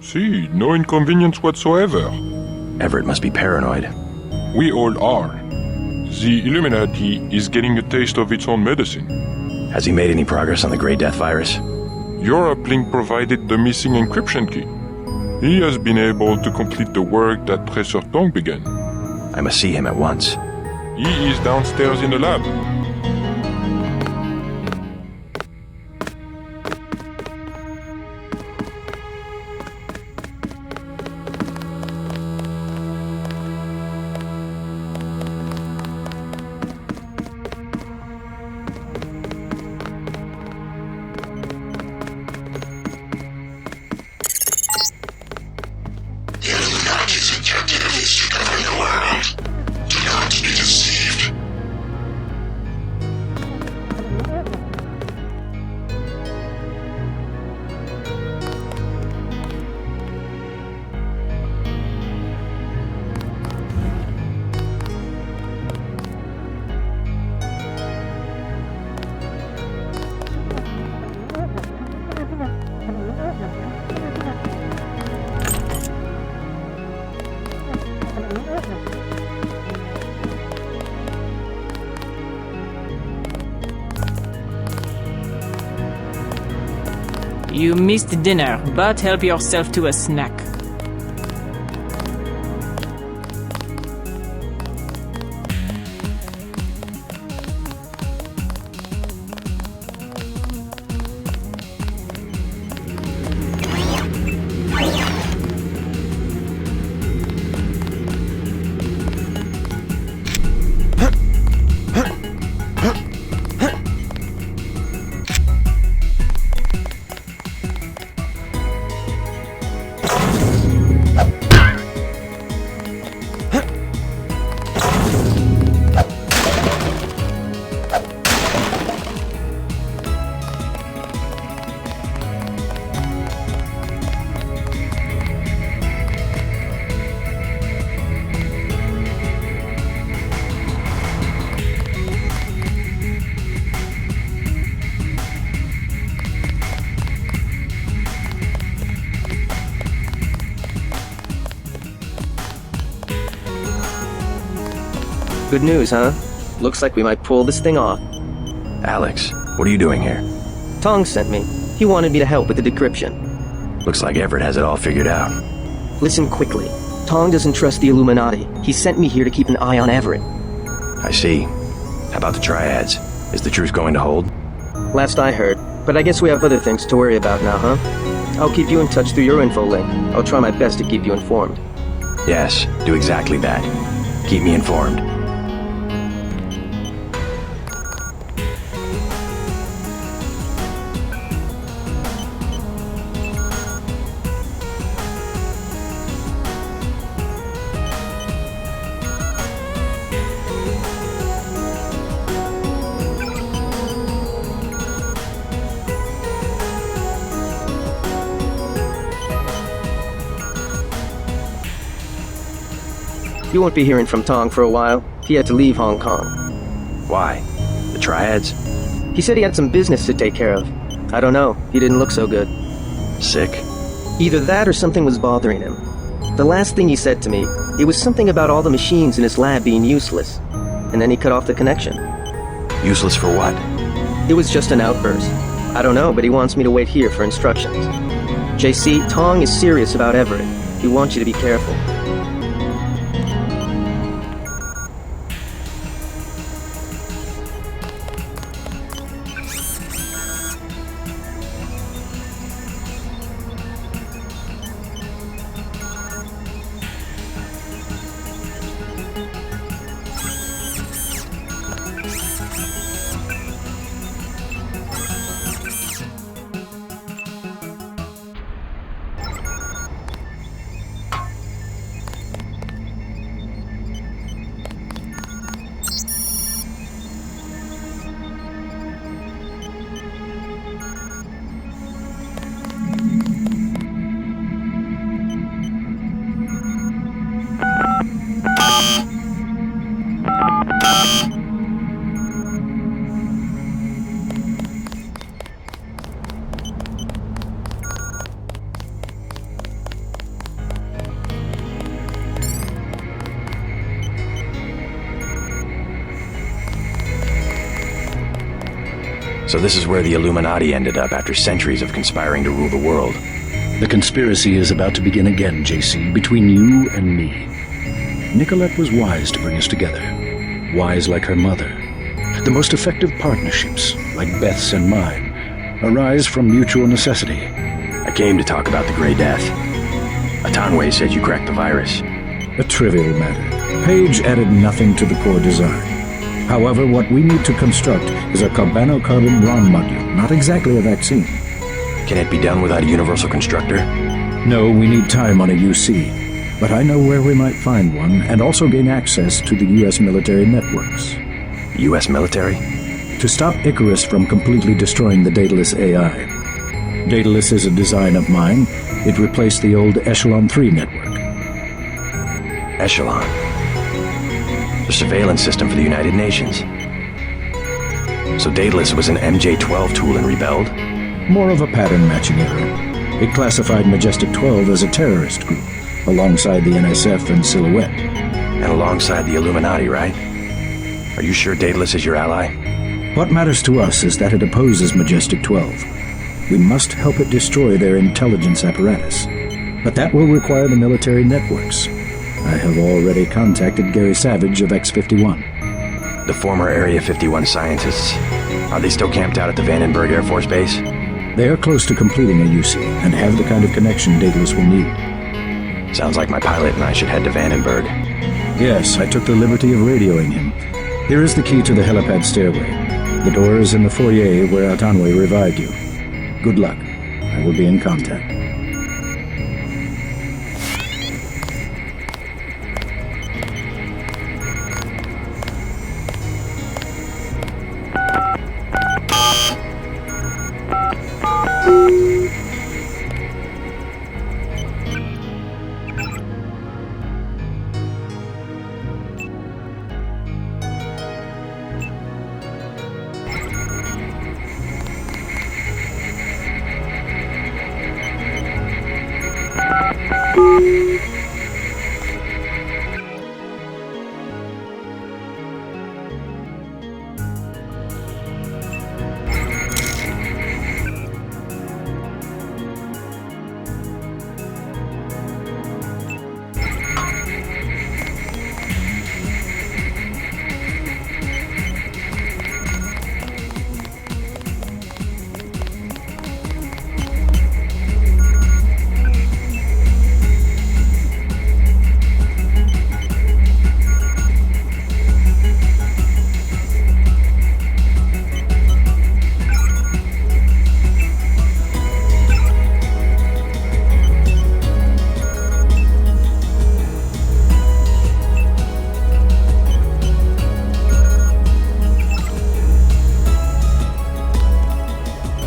See, no inconvenience whatsoever. Everett must be paranoid. We all are. The Illuminati is getting a taste of its own medicine. Has he made any progress on the Grey Death virus? Your uplink provided the missing encryption key. He has been able to complete the work that Professor Tong began. I must see him at once. He is downstairs in the lab. The Illuminati's objective is to govern the world. Do not be deceived. You missed dinner, but help yourself to a snack. Good news, huh? Looks like we might pull this thing off. Alex, what are you doing here? Tong sent me. He wanted me to help with the decryption. Looks like Everett has it all figured out. Listen quickly. Tong doesn't trust the Illuminati. He sent me here to keep an eye on Everett. I see. How about the triads? Is the truth going to hold? Last I heard. But I guess we have other things to worry about now, huh? I'll keep you in touch through your info link. I'll try my best to keep you informed. Yes, do exactly that. Keep me informed. You won't be hearing from Tong for a while. He had to leave Hong Kong. Why? The triads? He said he had some business to take care of. I don't know. He didn't look so good. Sick? Either that or something was bothering him. The last thing he said to me, it was something about all the machines in his lab being useless. And then he cut off the connection. Useless for what? It was just an outburst. I don't know, but he wants me to wait here for instructions. JC, Tong is serious about Everett. He wants you to be careful. So this is where the Illuminati ended up after centuries of conspiring to rule the world. The conspiracy is about to begin again, JC, between you and me. Nicolette was wise to bring us together. Wise like her mother. The most effective partnerships, like Beth's and mine, arise from mutual necessity. I came to talk about the Grey Death. Atanwe said you cracked the virus. A trivial matter. Page added nothing to the core design. However, what we need to construct is a carbon ROM module, not exactly a vaccine. Can it be done without a universal constructor? No, we need time on a UC. But I know where we might find one, and also gain access to the U.S. military networks. U.S. military? To stop Icarus from completely destroying the Daedalus AI. Daedalus is a design of mine. It replaced the old Echelon 3 network. Echelon. The surveillance system for the United Nations. So Daedalus was an MJ-12 tool and rebelled? More of a pattern-matching error. It classified Majestic 12 as a terrorist group, alongside the NSF and Silhouette. And alongside the Illuminati, right? Are you sure Daedalus is your ally? What matters to us is that it opposes Majestic 12. We must help it destroy their intelligence apparatus. But that will require the military networks. I have already contacted Gary Savage of X-51. The former Area 51 scientists. Are they still camped out at the Vandenberg Air Force Base? They are close to completing a UC and have the kind of connection Daedalus will need. Sounds like my pilot and I should head to Vandenberg. Yes, I took the liberty of radioing him. Here is the key to the helipad stairway. The door is in the foyer where Atanwe revived you. Good luck. I will be in contact.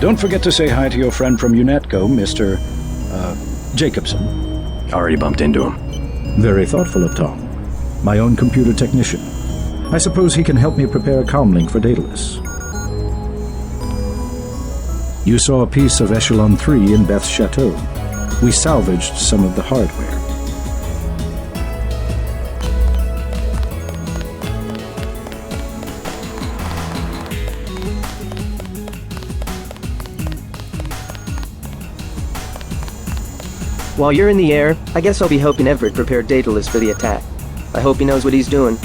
Don't forget to say hi to your friend from UNATCO, Mr. Jacobson. Already bumped into him. Very thoughtful of Tom. My own computer technician. I suppose he can help me prepare a comlink for Daedalus. You saw a piece of Echelon 3 in Beth's chateau. We salvaged some of the hardware. While you're in the air, I guess I'll be helping Everett prepare Daedalus for the attack. I hope he knows what he's doing.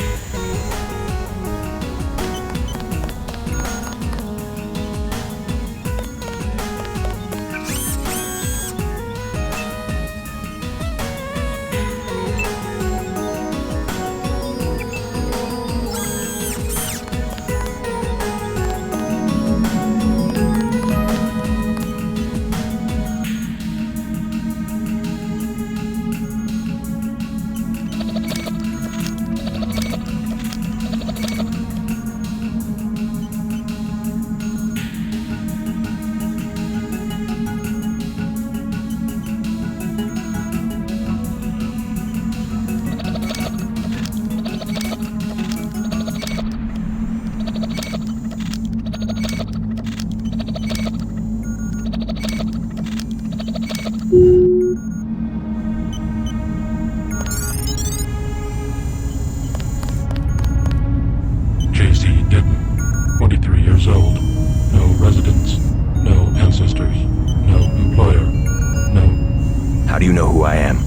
How do you know who I am?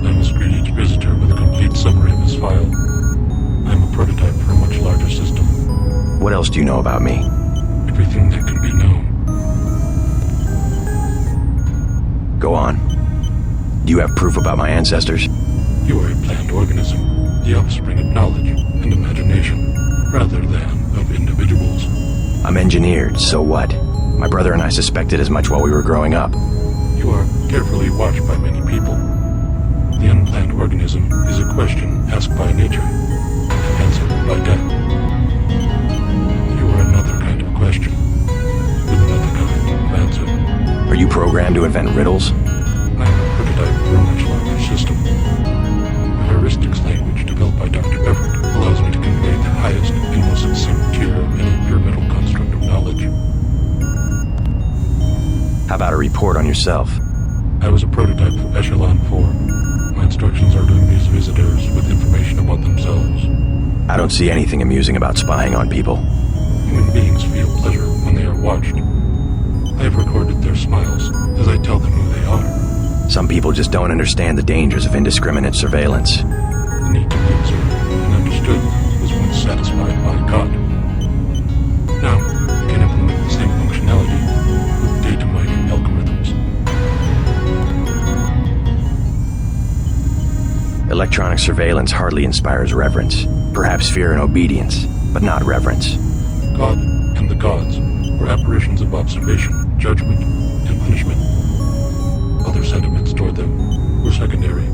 I must greet each visitor with a complete summary of his file. I am a prototype for a much larger system. What else do you know about me? Everything that can be known. Go on. Do you have proof about my ancestors? You are a planned organism, the offspring of knowledge and imagination, rather than of individuals. I'm engineered, so what? My brother and I suspected as much while we were growing up. You are carefully watched by many people. The unplanned organism is a question asked by nature, and answered by death. You are another kind of question, with another kind of answer. Are you programmed to invent riddles? I am a prototype for a much larger system. The heuristics language developed by Dr. Everett allows me to convey the highest and most succinct tier of any pyramidal construct of knowledge. How about a report on yourself? I was a prototype for Echelon 4. My instructions are to amuse visitors with information about themselves. I don't see anything amusing about spying on people. Human beings feel pleasure when they are watched. I have recorded their smiles as I tell them who they are. Some people just don't understand the dangers of indiscriminate surveillance. The need to be observed and understood was once satisfied by God. Now, we can implement the same functionality with data mining algorithms. Electronic surveillance hardly inspires reverence. Perhaps fear and obedience, but not reverence. God and the gods were apparitions of observation, judgment, and punishment. Other sentiments toward them were secondary.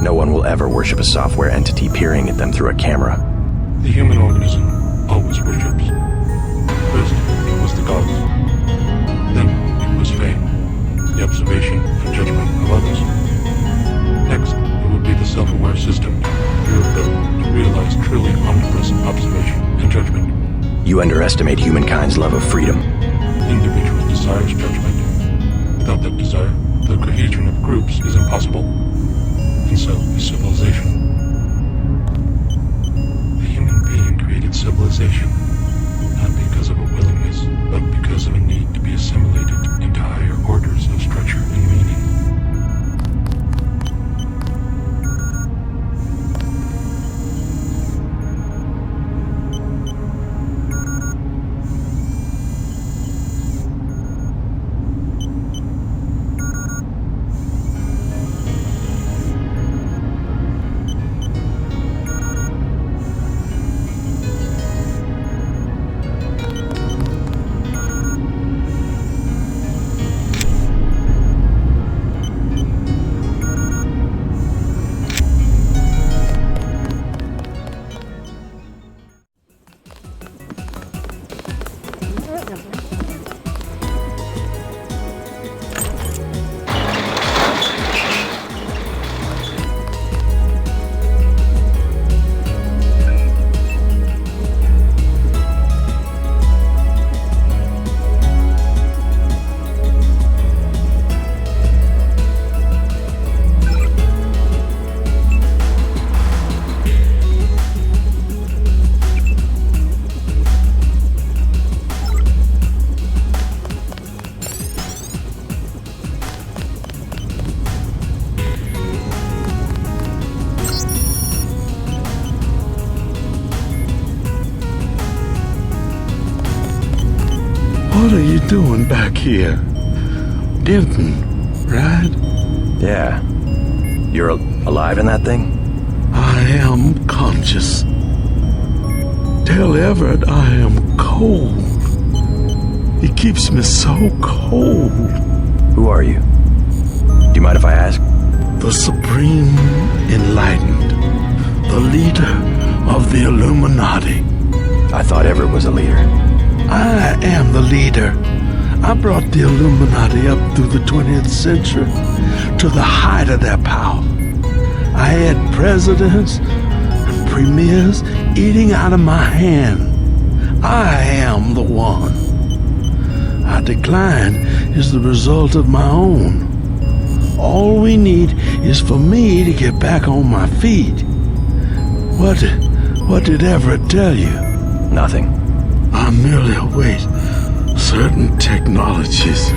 No one will ever worship a software entity peering at them through a camera. The human organism always worships. First, it was the gods. Then, it was fame, the observation and judgment of others. Next, it would be the self-aware system you have built to realize truly omnipresent observation and judgment. You underestimate humankind's love of freedom. The individual desires judgment. Without that desire, the cohesion of groups is impossible. And so is civilization. The human being created civilization, not because of a willingness, but because of a need to be assimilated into higher orders of structure and meaning. What are you doing back here? Denton, right? Yeah. You're alive in that thing? I am conscious. Tell Everett I am cold. He keeps me so cold. Who are you? Do you mind if I ask? The Supreme Enlightened. The leader of the Illuminati. I thought Everett was a leader. I am the leader. I brought the Illuminati up through the 20th century to the height of their power. I had presidents and premiers eating out of my hand. I am the one. Our decline is the result of my own. All we need is for me to get back on my feet. What did Everett tell you? Nothing. I merely await certain technologies.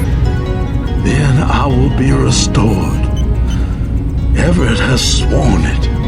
Then I will be restored. Everett has sworn it.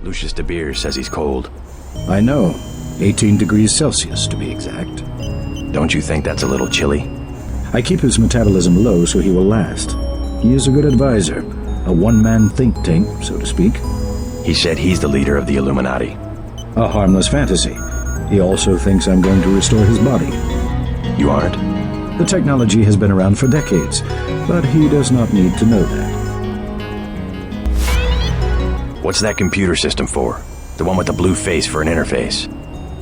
Lucius De Beers says he's cold. I know. 18 degrees Celsius, to be exact. Don't you think that's a little chilly? I keep his metabolism low so he will last. He is a good advisor. A one-man think tank, so to speak. He said he's the leader of the Illuminati. A harmless fantasy. He also thinks I'm going to restore his body. You aren't? The technology has been around for decades, but he does not need to know that. What's that computer system for? The one with the blue face for an interface.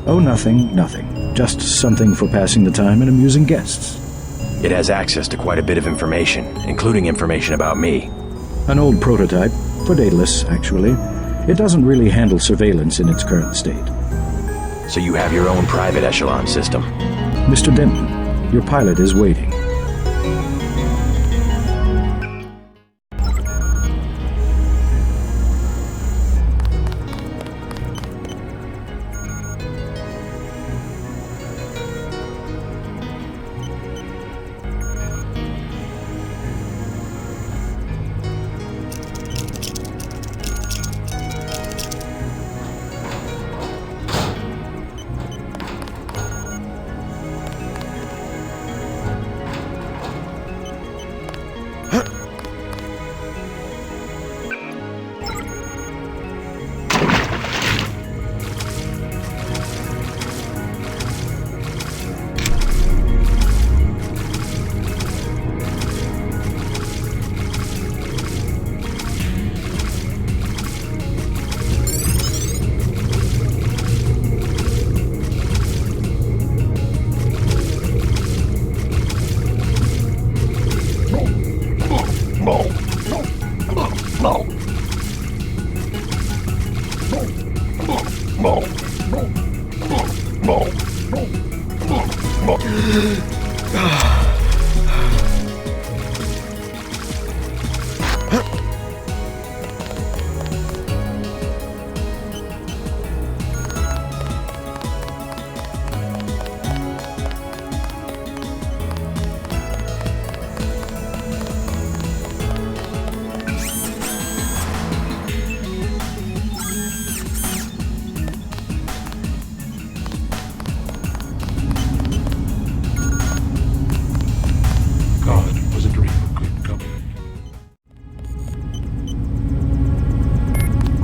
Oh, nothing. Just something for passing the time and amusing guests. It has access to quite a bit of information, including information about me. An old prototype, for Daedalus, actually. It doesn't really handle surveillance in its current state. So you have your own private echelon system. Mr. Denton, your pilot is waiting.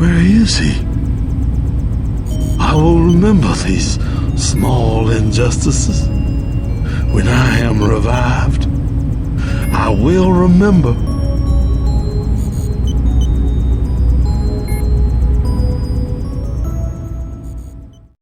Where is he? I will remember these small injustices. When I am revived, I will remember